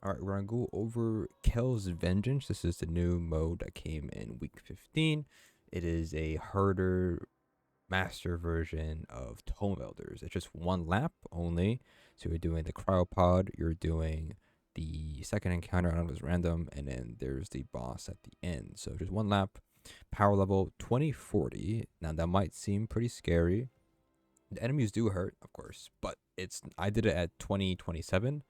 Alright, we're gonna go over Kell's Vengeance. This is the new mode that came in week 15. It is a harder master version of Tome of Elders. It's just one lap only. So you're doing the cryopod, you're doing the second encounter, I don't know if it's random, and then there's the boss at the end. So just one lap, power level 2040. Now that might seem pretty scary. The enemies do hurt, of course, but I did it at 2027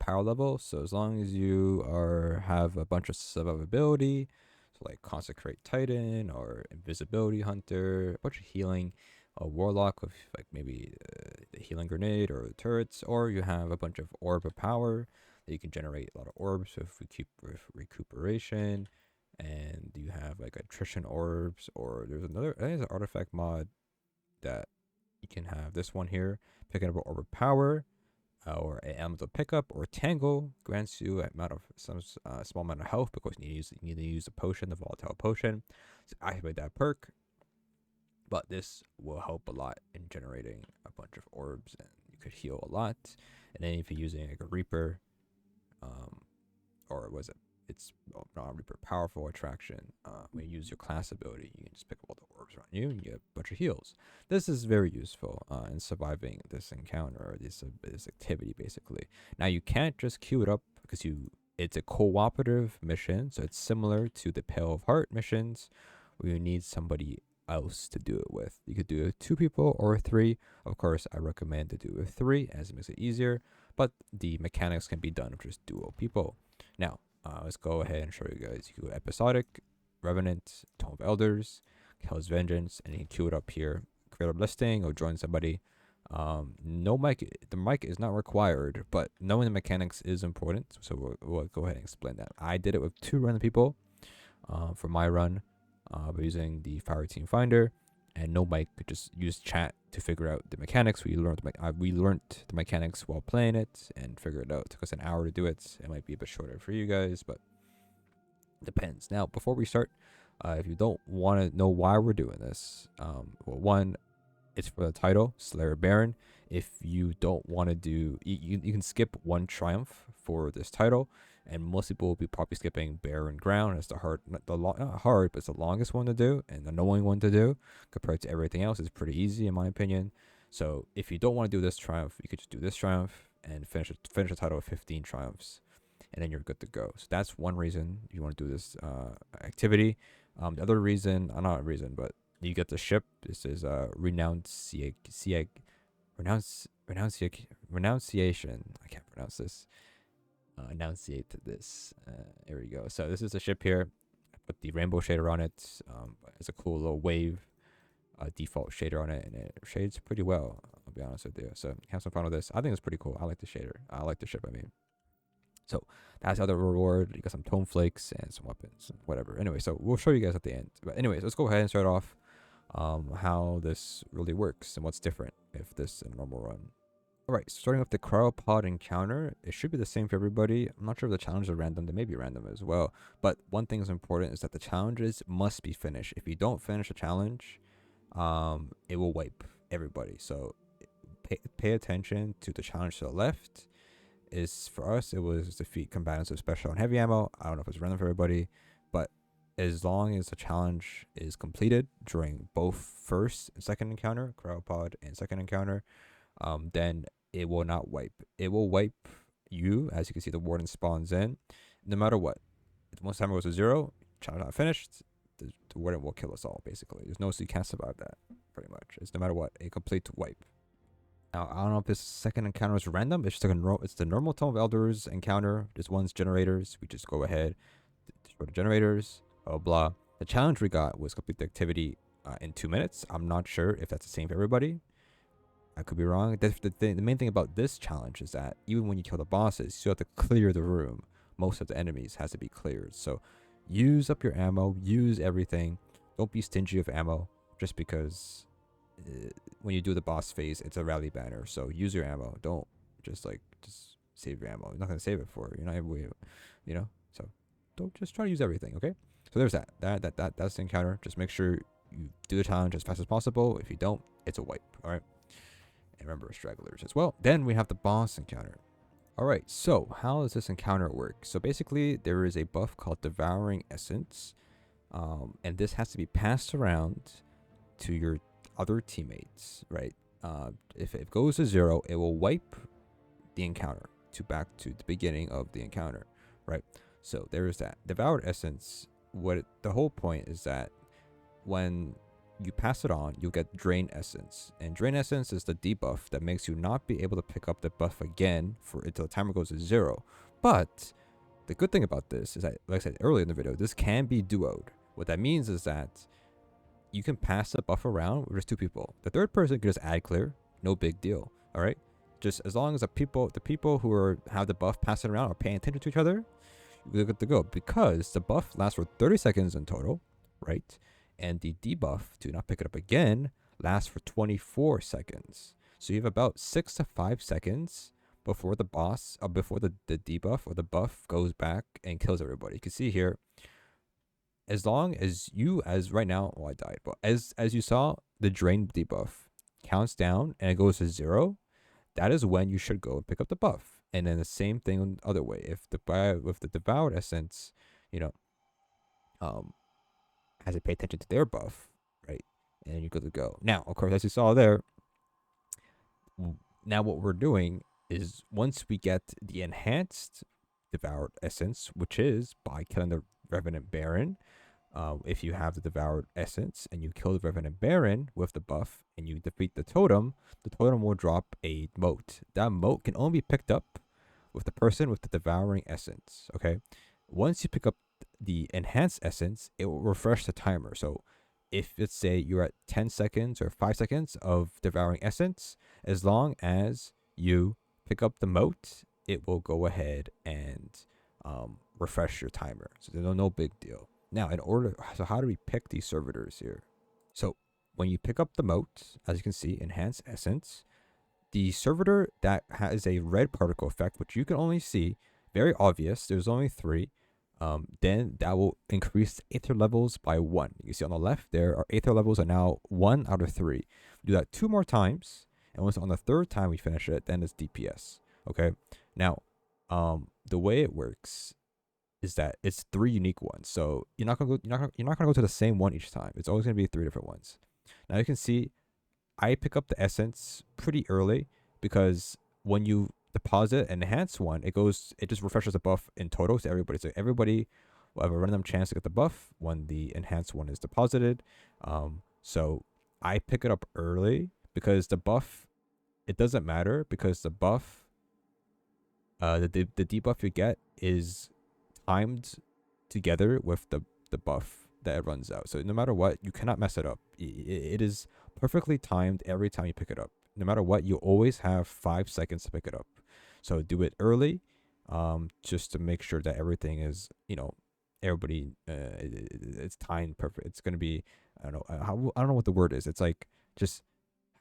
power level. So as long as you have a bunch of survivability, so like Consecrate Titan or Invisibility Hunter, a bunch of healing, a Warlock with like maybe the healing grenade or the turrets, or you have a bunch of orb of power that you can generate a lot of orbs with recuperation, and you have like attrition orbs, or there's another, I think there's an artifact mod that you can have this one here, picking up an orb of power, or an elemental pickup, or tangle grants you some small amount of health because you need to use a potion, the volatile potion. So activate that perk. But this will help a lot in generating a bunch of orbs, and you could heal a lot. And then if you're using like a Reaper, or was it? It's not a Reaper, powerful attraction. When you use your class ability, you can just pick up all the orbs around you and you get a bunch of heals. This is very useful in surviving this encounter, or this activity basically. Now you can't just queue it up because it's a cooperative mission, so it's similar to the Pale of Heart missions where you need somebody else to do it with. You could do it with 2 people or 3. Of course, I recommend to do it with 3 as it makes it easier, but the mechanics can be done with just dual people. Now, let's go ahead and show you guys. You can go Episodic, Revenant, Tome of Elders, Kell's Vengeance, and you can queue it up here. Create a listing or join somebody. No mic, the mic is not required, but knowing the mechanics is important. So we'll go ahead and explain that. I did it with 2 random people for my run by using the Fireteam Finder, and no mic, could just use chat to figure out the mechanics. We learned the mechanics while playing it and figure it out. It took us an hour to do it. It might be a bit shorter for you guys, but depends. Now, before we start, if you don't want to know why we're doing this, well, one, it's for the title, Slayer Baron. If you don't want to do, you can skip one triumph for this title, and most people will be probably skipping Barren Ground. It's not hard, but it's the longest one to do and the annoying one to do compared to everything else. It's pretty easy in my opinion. So if you don't want to do this triumph, you could just do this triumph and finish the title with 15 triumphs, and then you're good to go. So that's one reason you want to do this activity. The other reason, not a reason, but you get the ship. This is Renunciation. I can't pronounce this. Enunciate this. There we go. So this is a ship here. I put the rainbow shader on it. It's a cool little wave default shader on it, and it shades pretty well. I'll be honest with you. So have some fun with this. I think it's pretty cool. I like the shader. I like the ship. I mean. So that's the other reward. You got some tome flakes and some weapons, whatever. Anyway, so we'll show you guys at the end. But anyways, let's go ahead and start off how this really works and what's different if this is a normal run. Alright, starting with the cryopod encounter, it should be the same for everybody. I'm not sure if the challenges are random. They may be random as well. But one thing is important is that the challenges must be finished. If you don't finish a challenge, it will wipe everybody. So pay attention to the challenge to the left. For us, it was defeat combatants with special and heavy ammo. I don't know if it's random for everybody, but as long as the challenge is completed during both first and second encounter, cryopod and second encounter, then it will not wipe. It will wipe you. As you can see, the warden spawns in no matter what. If most time it goes to 0, challenge not finished, the warden will kill us all basically. There's no, so you can't survive that pretty much. It's no matter what, a complete wipe. Now, I don't know if this second encounter is random. It's just it's the normal Tome of Elders encounter. This one's generators. We just go ahead, destroy the generators, blah, blah. The challenge we got was complete the activity in 2 minutes. I'm not sure if that's the same for everybody. I could be wrong. The main thing about this challenge is that even when you kill the bosses, you still have to clear the room. Most of the enemies has to be cleared. So use up your ammo. Use everything. Don't be stingy of ammo just because when you do the boss phase, it's a rally banner. So use your ammo. Don't just save your ammo. You're not going to save it for, you're not able to, so don't just try to use everything. Okay. So there's that's the encounter. Just make sure you do the challenge as fast as possible. If you don't, it's a wipe. All right. And remember stragglers as well. Then we have the boss encounter. All right, so how does this encounter work? So basically, there is a buff called Devouring Essence, and this has to be passed around to your other teammates, right? If it goes to 0, it will wipe the encounter to back to the beginning of the encounter, right? So there is that. Devoured Essence, the whole point is that when you pass it on, you'll get Drain Essence. And Drain Essence is the debuff that makes you not be able to pick up the buff again for until the timer goes to 0. But the good thing about this is that, like I said earlier in the video, this can be duoed. What that means is that you can pass the buff around with just 2 people. The third person can just add clear, no big deal. All right, just as long as the people who have the buff passing around are paying attention to each other, you're good to go. Because the buff lasts for 30 seconds in total, right? And the debuff to not pick it up again lasts for 24 seconds. So you have about 6 to 5 seconds before the before the debuff or the buff goes back and kills everybody. You can see here, as long as right now, I died, but as you saw, the drain debuff counts down and it goes to 0. That is when you should go and pick up the buff. And then the same thing the other way. If with the devoured essence, has to pay attention to their buff, right? And you're good to go. Now, of course, as you saw there, now what we're doing is once we get the enhanced devoured essence, which is by killing the Revenant Baron, if you have the devoured essence and you kill the Revenant Baron with the buff and you defeat the totem will drop a moat. That moat can only be picked up with the person with the devouring essence. Okay, once you pick up the enhanced essence, it will refresh the timer. So if let's say you're at 10 seconds or 5 seconds of devouring essence, as long as you pick up the moat, it will go ahead and refresh your timer. So there's no big deal. Now, so how do we pick these servitors here? So when you pick up the moat, as you can see, enhanced essence, the servitor that has a red particle effect, which you can only see, very obvious, there's only 3, then that will increase aether levels by 1. You can see on the left there, our aether levels are now 1 out of 3. Do that 2 more times, and once on the 3rd time we finish it, then it's DPS. Okay, now the way it works is that it's 3 unique ones. So you're not gonna go to the same one each time. It's always gonna be 3 different ones. Now you can see I pick up the essence pretty early because when you deposit an enhanced one, it just refreshes the buff in total to everybody. So everybody will have a random chance to get the buff when the enhanced one is deposited. So I pick it up early because the buff, it doesn't matter because the buff, the debuff you get is timed together with the buff that it runs out. So no matter what, you cannot mess it up. It is perfectly timed every time you pick it up. No matter what, you always have 5 seconds to pick it up. So do it early, just to make sure that everything is, everybody, it's timed perfect. It's gonna be, I don't know what the word is. It's like just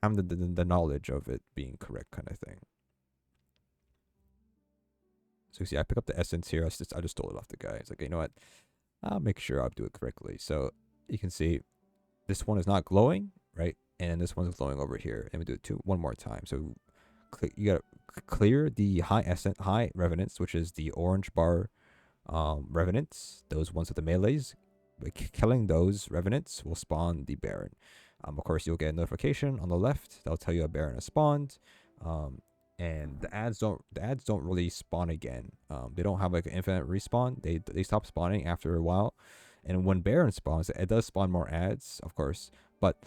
having the knowledge of it being correct kind of thing. So you see, I pick up the essence here. I just stole it off the guy. It's like, you know what? I'll make sure I'll do it correctly. So you can see this one is not glowing, right? And this one's glowing over here. And we do it one more time. So you gotta clear the high revenants, which is the orange bar revenants. Those ones with the melees. By killing those revenants will spawn the Baron. Of course, you'll get a notification on the left that'll tell you a Baron has spawned. And the ads don't really spawn again. They don't have like an infinite respawn. They stop spawning after a while. And when Baron spawns, it does spawn more ads, of course, but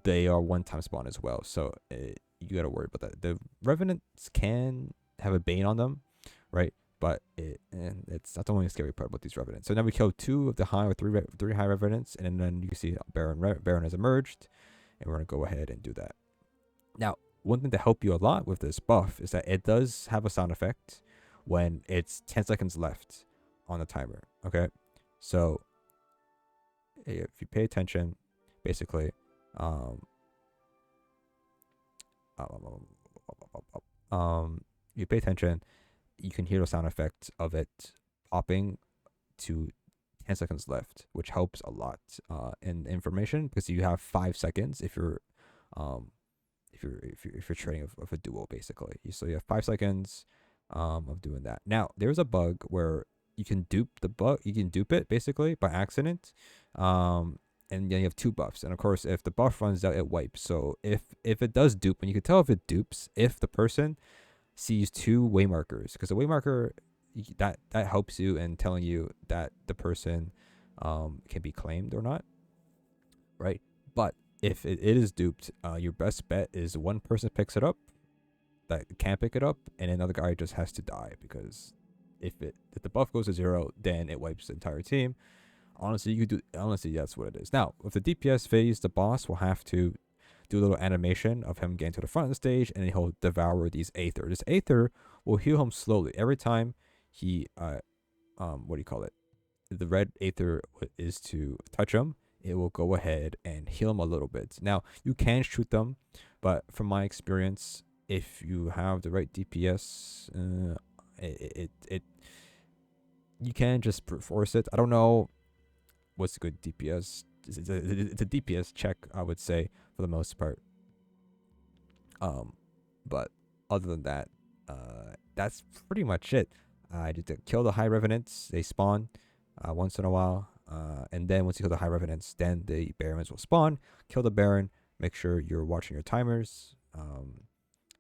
they are one-time spawn as well. So you gotta worry about that. The Revenants can have a Bane on them, right? But that's not the only scary part about these Revenants. So now we kill 2 of the three high Revenants, and then you can see Baron has emerged, and we're gonna go ahead and do that. Now, one thing to help you a lot with this buff is that it does have a sound effect when it's 10 seconds left on the timer. Okay, so if you pay attention, basically, you pay attention, you can hear the sound effect of it popping to 10 seconds left, which helps a lot in information because you have 5 seconds if you're trading of a duo, basically. So you have 5 seconds of doing that. Now, there's a bug where you can dupe the bug, you can dupe it basically by accident. And then you have 2 buffs. And of course, if the buff runs out, it wipes. So if it does dupe, and you can tell if it dupes if the person sees 2 way markers, because the way marker that helps you in telling you that the person can be claimed or not, right? But if it is duped, your best bet is one person picks it up that can't pick it up, and another guy just has to die, because if the buff goes to 0, then it wipes the entire team. Honestly, that's what it is. Now, with the DPS phase, the boss will have to do a little animation of him getting to the front of the stage, and he'll devour these Aether. This Aether will heal him slowly. Every time he, what do you call it? The red Aether is to touch him, it will go ahead and heal him a little bit. Now, you can shoot them, but from my experience, if you have the right DPS, you can just force it. I don't know what's a good DPS. It's a DPS check, I would say, for the most part. But other than that, that's pretty much it. I did kill the high revenants. They spawn once in a while, and then once you kill the high revenants, then the barons will spawn. Kill the baron. Make sure you're watching your timers,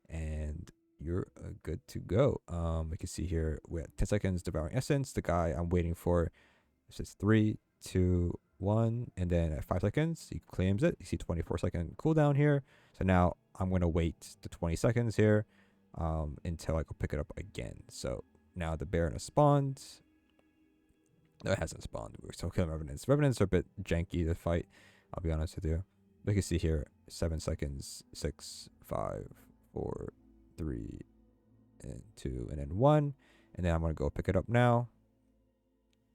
and you're good to go. You can see here we have 10 seconds devouring essence. The guy I'm waiting for says 3, 2, 1, and then at 5 seconds he claims it. You see 24-second cooldown here. So now I'm going to wait the 20 seconds here until I go pick it up again. So now the Baron has spawned. No, it hasn't spawned. We're still killing Revenants. Revenants are a bit janky to fight, I'll be honest with you. But you can see here 7 seconds, 6, 5, 4, 3, and 2, and then 1. And then I'm going to go pick it up now.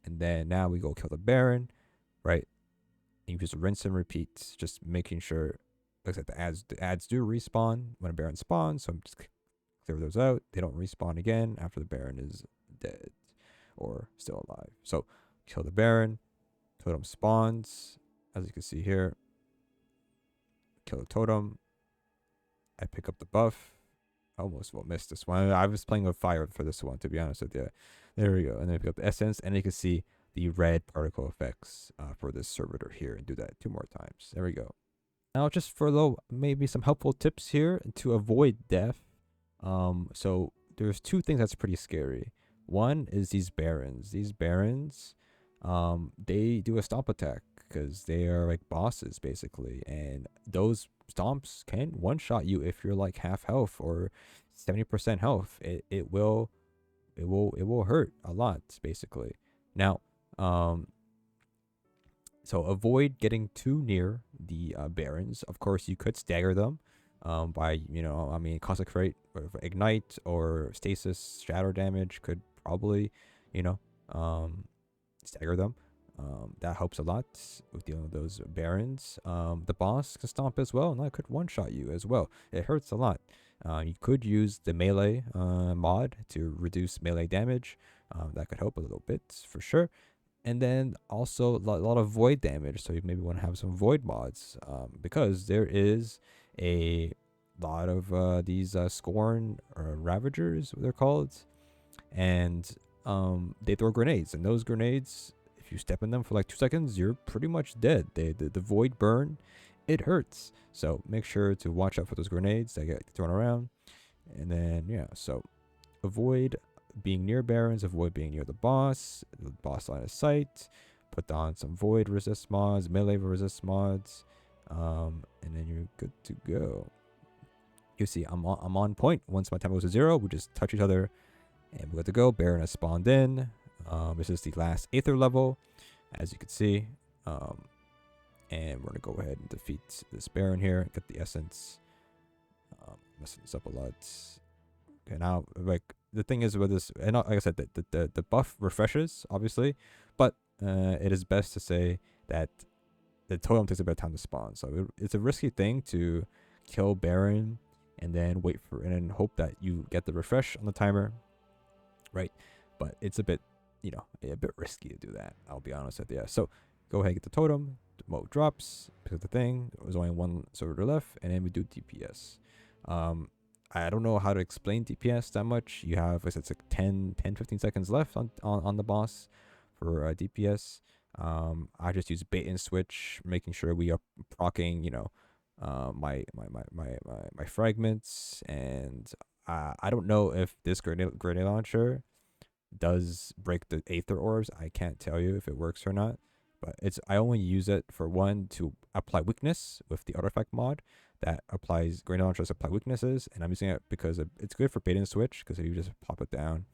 And then now we go kill the Baron, right? And you just rinse and repeat, just making sure, like I said, the ads do respawn when a Baron spawns. So I'm just clear those out. They don't respawn again after the Baron is dead or still alive. So kill the Baron, totem spawns, as you can see here. Kill the totem. I pick up the buff. I almost missed this one. I was playing with fire for this one, to be honest with you. There we go. And then I pick up the essence, and you can see the red particle effects for this servitor here, and do that 2 more times. There we go. Now, just for maybe some helpful tips here to avoid death. So there's 2 things that's pretty scary. One is these barons. These barons, they do a stomp attack because they are like bosses basically, and those stomps can one-shot you if you're like half health or 70% health. It will hurt a lot basically. Now, so avoid getting too near the barons. Of course, you could stagger them by consecrate or ignite or stasis shadow damage could probably stagger them. That helps a lot with dealing with those barons. The boss can stomp as well, and that could one-shot you as well. It hurts a lot. You could use the melee mod to reduce melee damage. That could help a little bit for sure. And then also a lot of void damage, so you maybe want to have some void mods because there is a lot of these scorn or ravagers, what they're called, and they throw grenades, and those grenades, if you step in them for like 2 seconds, you're pretty much dead. The void burn, it hurts. So make sure to watch out for those grenades that get thrown around. And then so avoid being near barons, avoid being near the boss line of sight. Put on some void resist mods, melee resist mods, and then you're good to go. You see, I'm on point. Once my time goes to 0, we just touch each other, and we're good to go. Baron has spawned in. This is the last Aether level, as you can see. And we're gonna go ahead and defeat this Baron here. Get the essence. Messing this up a lot. Okay, now the thing is with this, and like I said, the buff refreshes obviously, but it is best to say that the totem takes a bit of time to spawn. So it's a risky thing to kill Baron and then wait for and then hope that you get the refresh on the timer, right? But it's a bit risky to do that, I'll be honest with you. So go ahead and get the totem. The mode drops, pick up the thing. There's only 1 servitor left, and then we do DPS. I don't know how to explain DPS that much. You have, it's like 15 seconds left on the boss for DPS. I just use bait and switch, making sure we are proccing, my fragments. And I don't know if this grenade launcher does break the Aether Orbs. I can't tell you if it works or not. But I only use it for one to apply weakness with the artifact mod that applies grenade launchers apply weaknesses, and I'm using it because it's good for bait and switch, because if you just pop it down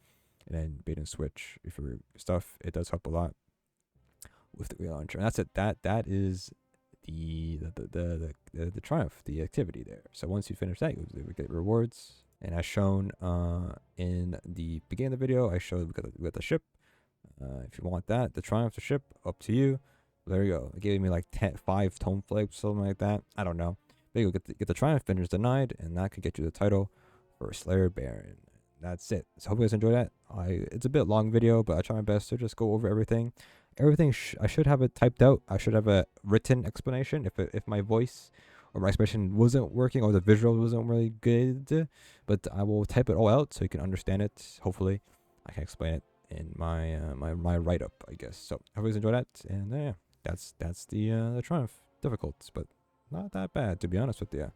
and then bait and switch if your stuff, it does help a lot with the grenade launcher. And that's it. That is the triumph, the activity there. So once you finish that, you get rewards. And as shown in the beginning of the video, I showed we got the ship. If you want that, the triumph, the ship, up to you. There you go. It gave me like 5 tome flags, something like that. I don't know. There you go. Get the triumph finders denied, and that could get you the title for Slayer Baron. That's it. So hope you guys enjoy that. It's a bit long video, but I try my best to just go over everything. I should have it typed out. I should have a written explanation if my voice or my expression wasn't working or the visual wasn't really good. But I will type it all out so you can understand it. Hopefully, I can explain it in my my write up, I guess. So hope you guys enjoy that. And yeah, that's the triumph. Difficult, but not that bad, to be honest with you.